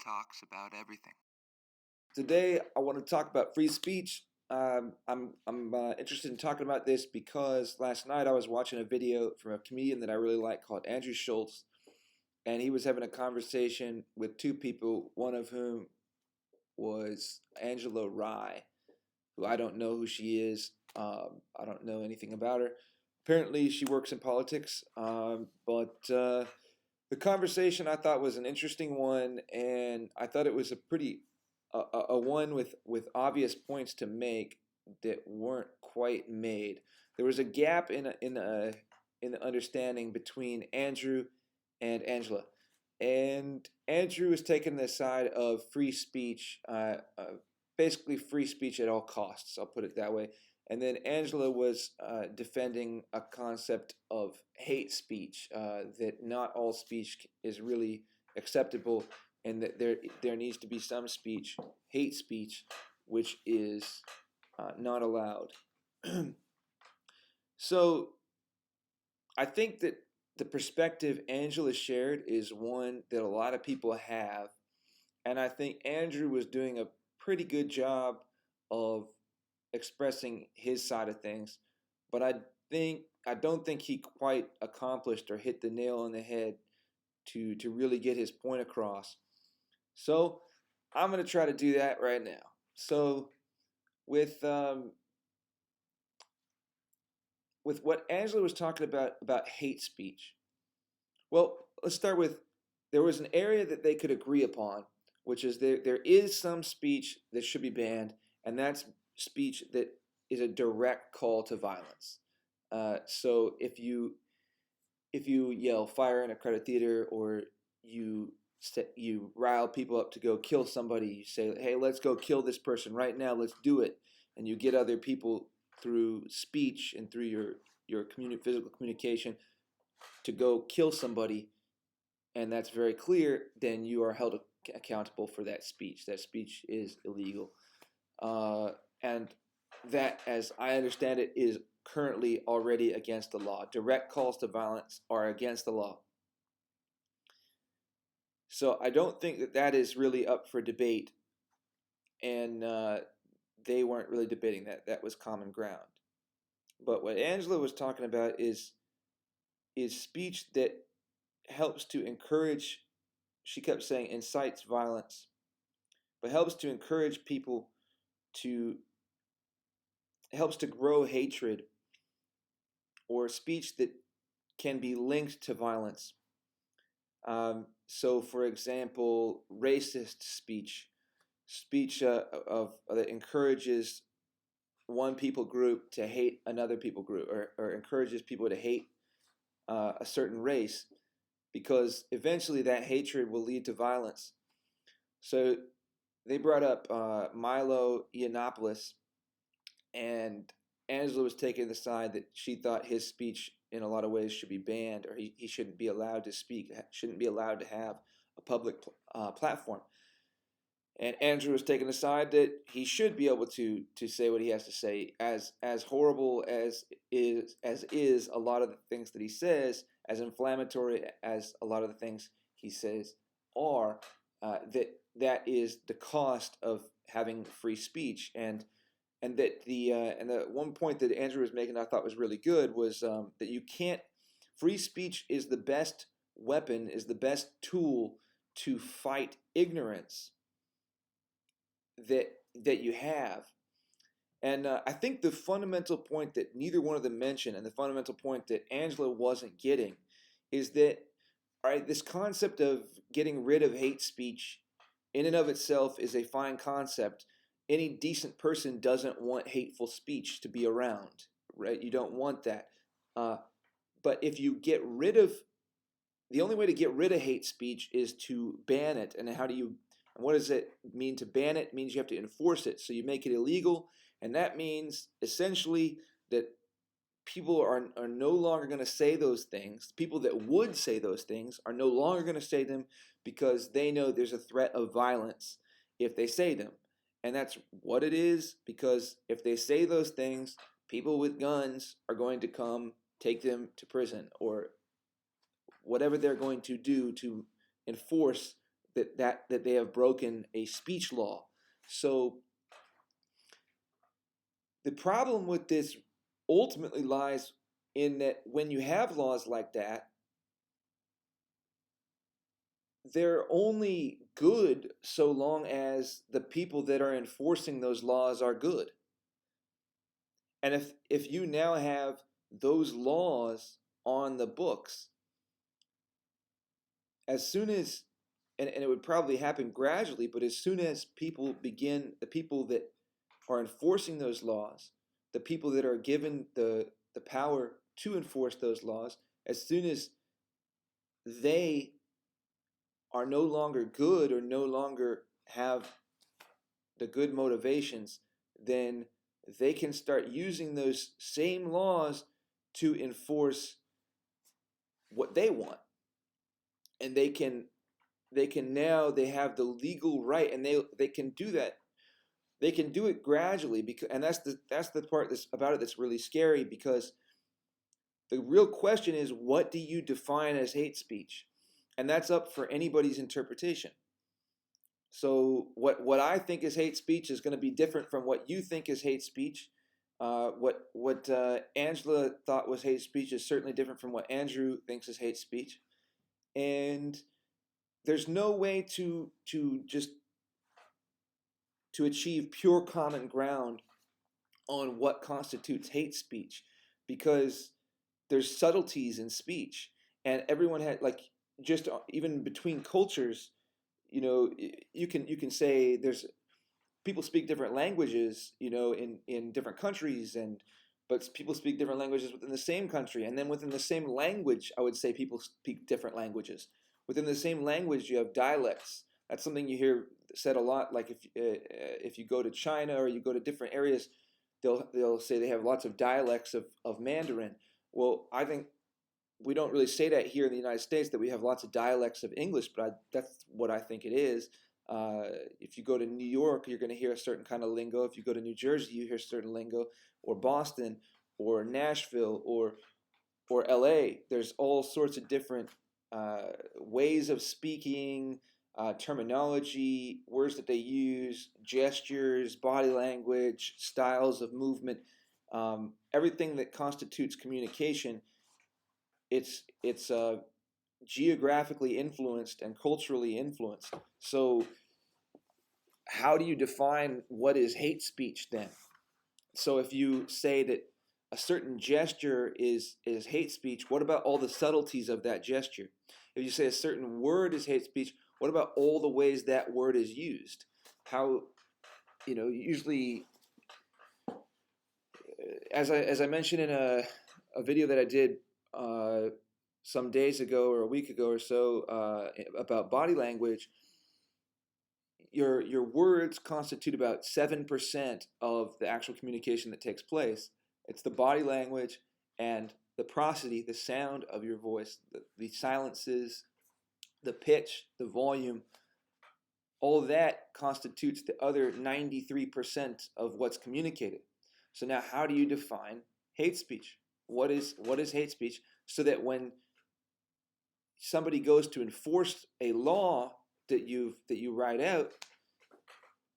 talks about everything. Today, I want to talk about free speech. I'm interested in talking about this because last night I was watching a video from a comedian that I really like called Andrew Schulz, and he was having a conversation with two people, one of whom was Angela Rye, who I don't know who she is. I don't know anything about her. Apparently, she works in politics, but the conversation I thought was an interesting one, and I thought it was a pretty a one with obvious points to make that weren't quite made. There was a gap in the understanding between Andrew and Angela, and Andrew was taking the side of free speech, basically free speech at all costs. I'll put it that way. And then Angela was defending a concept of hate speech, that not all speech is really acceptable, and that there needs to be some speech, hate speech, which is not allowed. So I think that the perspective Angela shared is one that a lot of people have, and I think Andrew was doing a pretty good job of expressing his side of things, but I don't think he quite accomplished or hit the nail on the head to really get his point across. So I'm gonna try to do that right now. So with um, with what Angela was talking about hate speech. Well, let's start with there was an area that they could agree upon, which is there is some speech that should be banned, and that's speech that is a direct call to violence. So if you yell fire in a crowded theater, or you you rile people up to go kill somebody, you say, hey, let's go kill this person right now, let's do it, and you get other people through speech and through your physical communication to go kill somebody, and that's very clear, then you are held accountable for that speech. That speech is illegal. And that, as I understand it, is currently already against the law. Direct calls to violence are against the law. So I don't think that that is really up for debate, and they weren't really debating that. That was common ground. But what Angela was talking about is speech that helps to encourage, she kept saying incites violence, but helps to encourage people to, helps to grow hatred, or speech that can be linked to violence. So, for example, racist speech, speech that encourages one people group to hate another people group, or encourages people to hate a certain race, because eventually that hatred will lead to violence. So they brought up Milo Yiannopoulos, and Angela was taking the side that she thought his speech in a lot of ways should be banned, or he shouldn't be allowed to speak, shouldn't be allowed to have a public platform. And Andrew was taking the side that he should be able to say what he has to say, as horrible as is a lot of the things that he says, as inflammatory as a lot of the things he says are. That is the cost of having free speech, and the one point that Andrew was making I thought was really good was that you can't, free speech is the best weapon, is the best tool to fight ignorance that you have. And I think the fundamental point that neither one of them mentioned, and the fundamental point that Angela wasn't getting, is that, all right, this concept of getting rid of hate speech in and of itself is a fine concept. Any decent person doesn't want hateful speech to be around, right? You don't want that. Uh, but if you get rid of, the only way to get rid of hate speech is to ban it. And how do you, and what does it mean to ban it? It means you have to enforce it. So you make it illegal, and that means essentially that people are no longer going to say those things. People that would say those things are no longer going to say them, because they know there's a threat of violence if they say them. And that's what it is, because if they say those things, people with guns are going to come take them to prison, or whatever they're going to do to enforce that they have broken a speech law. So the problem with this ultimately lies in that when you have laws like that, they're only good so long as the people that are enforcing those laws are good. And if you now have those laws on the books, as soon as and it would probably happen gradually, but as soon as the people that are enforcing those laws, the people that are given the power to enforce those laws, as soon as they are no longer good or no longer have the good motivations, then they can start using those same laws to enforce what they want. And they have the legal right, and they can do that. They can do it gradually, because and that's the part that's about it that's really scary, because the real question is, what do you define as hate speech? And that's up for anybody's interpretation. So what I think is hate speech is going to be different from what you think is hate speech. What Angela thought was hate speech is certainly different from what Andrew thinks is hate speech. And there's no way to just to achieve pure common ground on what constitutes hate speech, because there's subtleties in speech, and everyone had, like, just even between cultures, you can say there's people speak different languages, in different countries, and but people speak different languages within the same country, and then within the same language, I would say people speak different languages. Within the same language, you have dialects. That's something you hear said a lot. Like if you go to China or you go to different areas, they'll say they have lots of dialects of Mandarin. Well, I think we don't really say that here in the United States, that we have lots of dialects of English, but that's what I think it is. If you go to New York, you're going to hear a certain kind of lingo. If you go to New Jersey, you hear certain lingo, or Boston, or Nashville, or LA. There's all sorts of different ways of speaking, terminology, words that they use, gestures, body language, styles of movement, everything that constitutes communication. It's geographically influenced and culturally influenced. So how do you define what is hate speech then? So if you say that a certain gesture is hate speech, what about all the subtleties of that gesture? If you say a certain word is hate speech, what about all the ways that word is used? How, usually, as I mentioned in a video that I did some days ago or a week ago or so about body language, your words constitute about 7% of the actual communication that takes place. It's the body language and the prosody, the sound of your voice, the silences, the pitch, the volume. All of that constitutes the other 93% of what's communicated. So now, how do you define hate speech? What is hate speech? So that when somebody goes to enforce a law that you write out,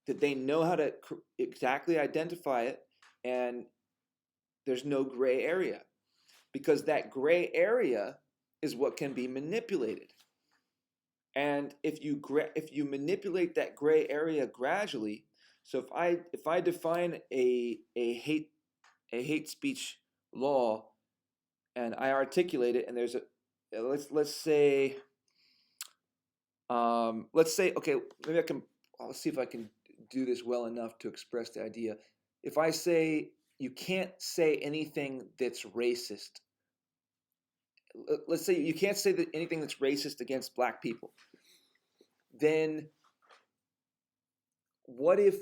that they know how to exactly identify it, and there's no gray area, because that gray area is what can be manipulated. And if you manipulate that gray area gradually, so if I define a hate speech law, and I articulate it, and there's a let's say okay, maybe I'll see if I can do this well enough to express the idea. If I say you can't say anything that's racist, let's say you can't say anything that's racist against black people, then what if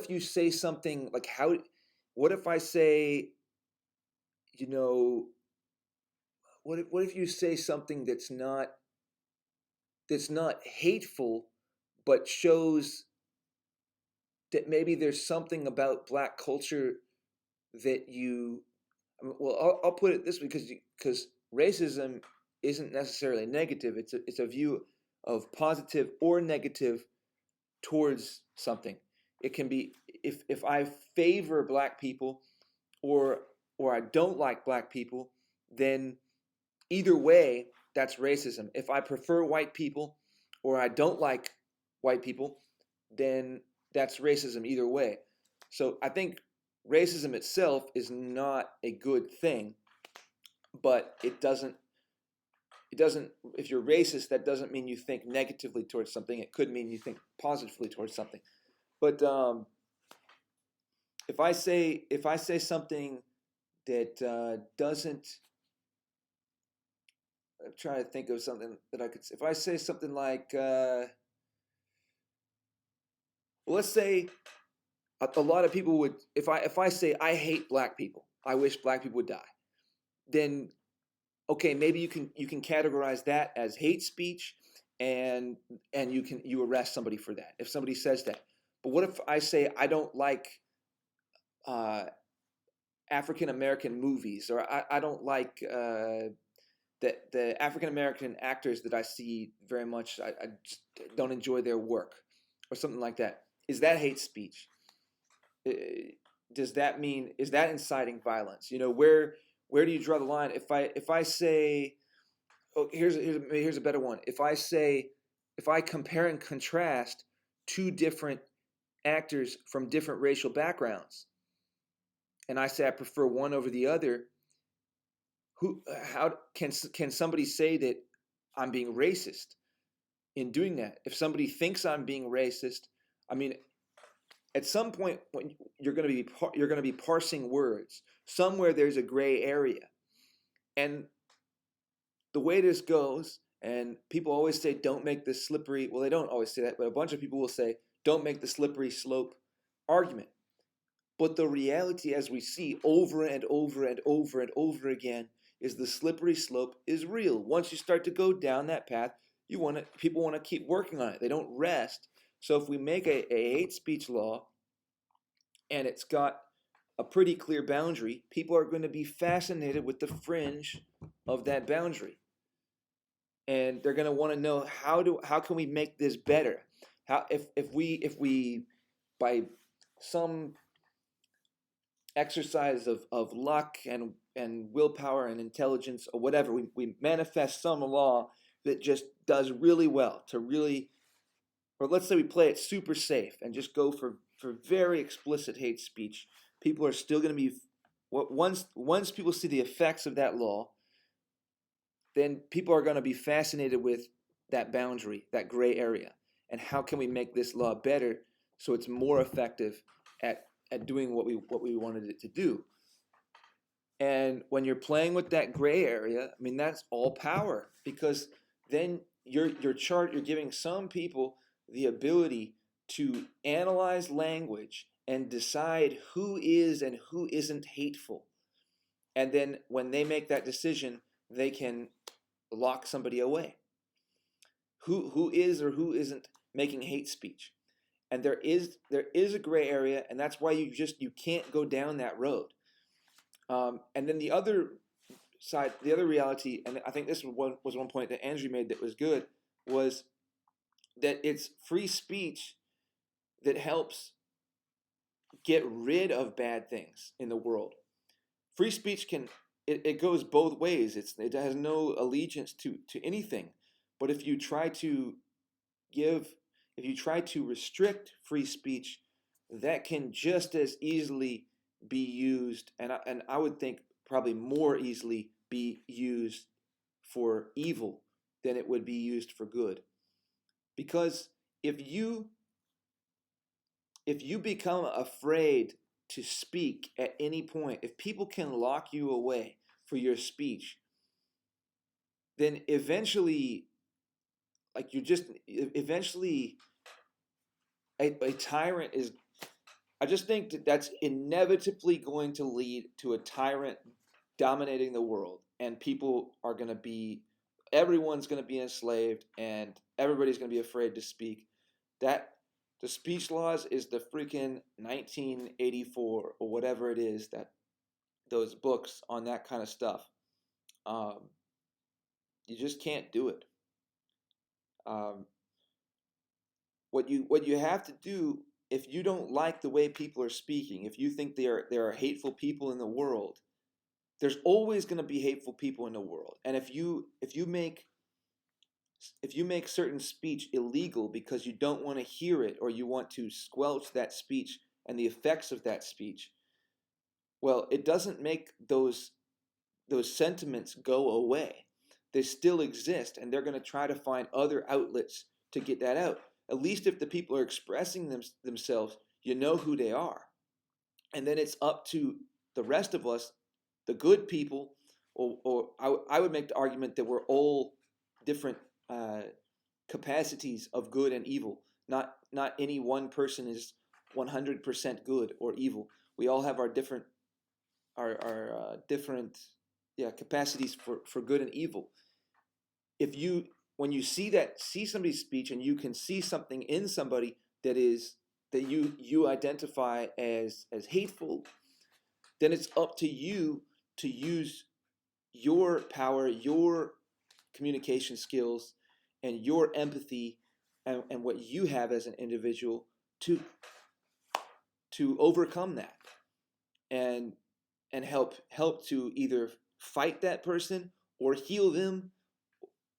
you say something like, what if I say, what if you say something that's not hateful, but shows that maybe there's something about black culture that I'll put it this way, because racism isn't necessarily negative. It's a view of positive or negative towards something. It can be if I favor black people or I don't like black people, then either way that's racism. If I prefer white people or I don't like white people, then that's racism either way. So I think racism itself is not a good thing, but it doesn't if you're racist, that doesn't mean you think negatively towards something. It could mean you think positively towards something. But if I say something that doesn't, I'm trying to think of something that I could. If I say something like, well, let's say a lot of people would. If I say I hate black people, I wish black people would die. Then okay, maybe you can categorize that as hate speech, and you arrest somebody for that if somebody says that. But what if I say I don't like uh, African American movies, or I don't like the African American actors that I see very much. I just don't enjoy their work, or something like that. Is that hate speech? Uh, Does that mean, is that inciting violence? Where do you draw the line? If I say, oh, here's a better one. If I compare and contrast two different actors from different racial backgrounds, and I say I prefer one over the other, how can somebody say that I'm being racist in doing that? If somebody thinks I'm being racist, I mean, at some point when you're going to be parsing words. Somewhere there's a gray area, and the way this goes, and people always say, don't make this slippery. Well, they don't always say that, but a bunch of people will say, don't make the slippery slope argument. But the reality, as we see over and over and over and over again, is the slippery slope is real. Once you start to go down that path, people want to keep working on it. They don't rest. So if we make a hate speech law and it's got a pretty clear boundary, people are going to be fascinated with the fringe of that boundary, and they're going to want to know how can we make this better? How if we by some exercise of luck and willpower and intelligence or whatever, we manifest some law that just does really well to really, or let's say we play it super safe and just go for very explicit hate speech. People are still going to be, once people see the effects of that law, then people are going to be fascinated with that boundary, that gray area, and how can we make this law better so it's more effective at doing what we wanted it to do. And when you're playing with that gray area, I mean, that's all power, because then you're giving some people the ability to analyze language and decide who is and who isn't hateful. And then when they make that decision, they can lock somebody away. Who is or who isn't making hate speech? And there is a gray area, and that's why you can't go down that road. And then the other side, the other reality, and I think this was one point that Andrew made that was good, was that it's free speech that helps get rid of bad things in the world. Free speech it goes both ways. It has no allegiance to anything. But if you try to restrict free speech, that can just as easily be used, and I would think probably more easily be used for evil than it would be used for good. Because if you become afraid to speak at any point, if people can lock you away for your speech, then eventually, a tyrant is. I just think that's inevitably going to lead to a tyrant dominating the world, and everyone's going to be enslaved, and everybody's going to be afraid to speak. That the speech laws is the freaking 1984 or whatever it is, that those books on that kind of stuff. You just can't do it. Um, what you have to do, if you don't like the way people are speaking, if you think there are hateful people in the world, there's always going to be hateful people in the world. And if you make certain speech illegal because you don't want to hear it, or you want to squelch that speech and the effects of that speech, well, it doesn't make those sentiments go away. They still exist, and they're going to try to find other outlets to get that out. At least if the people are expressing themselves, you know who they are. And then it's up to the rest of us, the good people, or I would make the argument that we're all different capacities of good and evil. Not any one person is 100% good or evil. We all have our different capacities for good and evil. If you When you see somebody's speech, and you can see something in somebody that you identify as hateful, then it's up to you to use your power, your communication skills, and your empathy, and what you have as an individual to overcome that, and help to either fight that person or heal them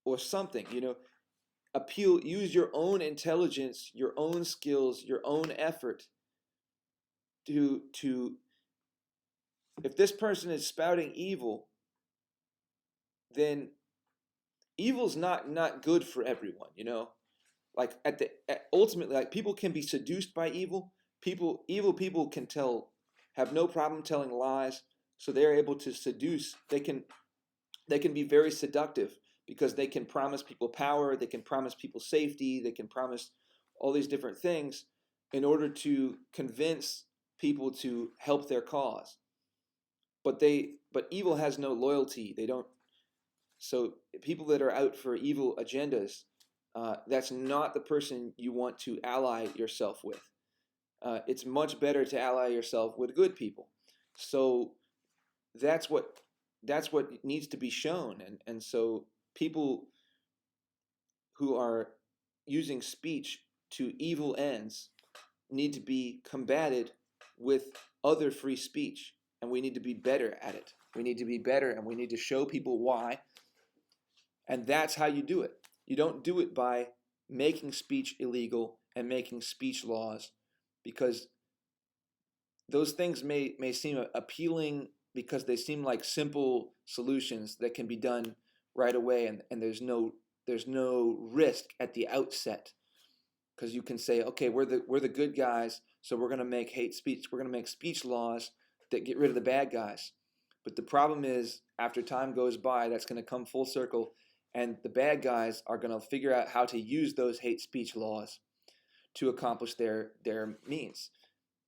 or something. Use your own intelligence, your own skills, your own effort to if this person is spouting evil, then evil's not good for everyone. Like ultimately, like, people can be seduced by evil. Evil people have no problem telling lies, so they're able to seduce. They can be very seductive because they can promise people power, they can promise people safety, they can promise all these different things in order to convince people to help their cause. But evil has no loyalty. They don't. So people that are out for evil agendas, that's not the person you want to ally yourself with. It's much better to ally yourself with good people. So that's what needs to be shown. And so people who are using speech to evil ends need to be combated with other free speech, and we need to be better at it. We need to be better, and we need to show people why. And that's how you do it. You don't do it by making speech illegal and making speech laws, because those things may seem appealing because they seem like simple solutions that can be done right away, and there's no risk at the outset, because you can say, okay, we're the good guys, so we're going to make hate speech, we're going to make speech laws that get rid of the bad guys. But the problem is, after time goes by, that's going to come full circle, and the bad guys are going to figure out how to use those hate speech laws to accomplish their means.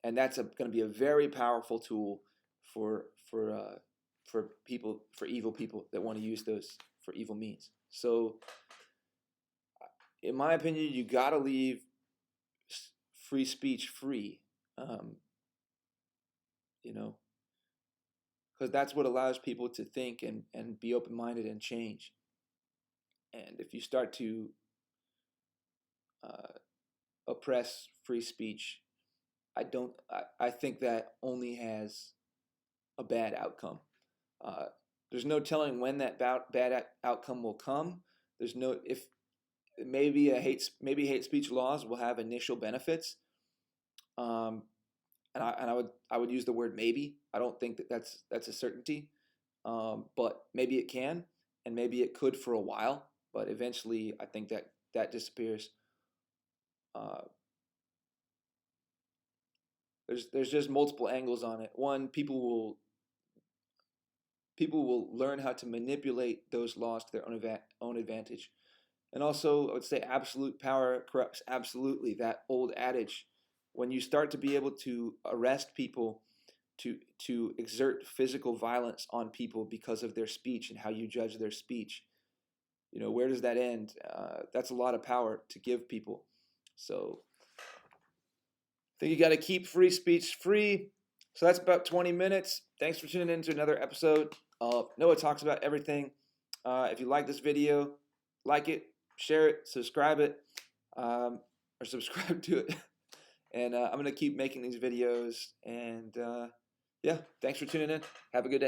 And that's going to be a very powerful tool for evil people that want to use those for evil means. So, in my opinion, you got to leave free speech free, because that's what allows people to think and be open-minded and change. And if you start to oppress free speech, I think that only has a bad outcome. There's no telling when that bad outcome will come. There's no if maybe hate speech laws will have initial benefits, and I would use the word maybe. I don't think that's a certainty, but maybe it can, and maybe it could for a while, but eventually I think that disappears. There's just multiple angles on it. One, people will learn how to manipulate those laws to their own advantage. And also, I would say absolute power corrupts absolutely. That old adage, when you start to be able to arrest people, to exert physical violence on people because of their speech and how you judge their speech, where does that end? That's a lot of power to give people. So I think you got to keep free speech free. So that's about 20 minutes. Thanks for tuning in to another episode of Noah Talks About Everything. If you like this video, like it, share it, subscribe it, or subscribe to it. And I'm going to keep making these videos. And yeah, thanks for tuning in. Have a good day.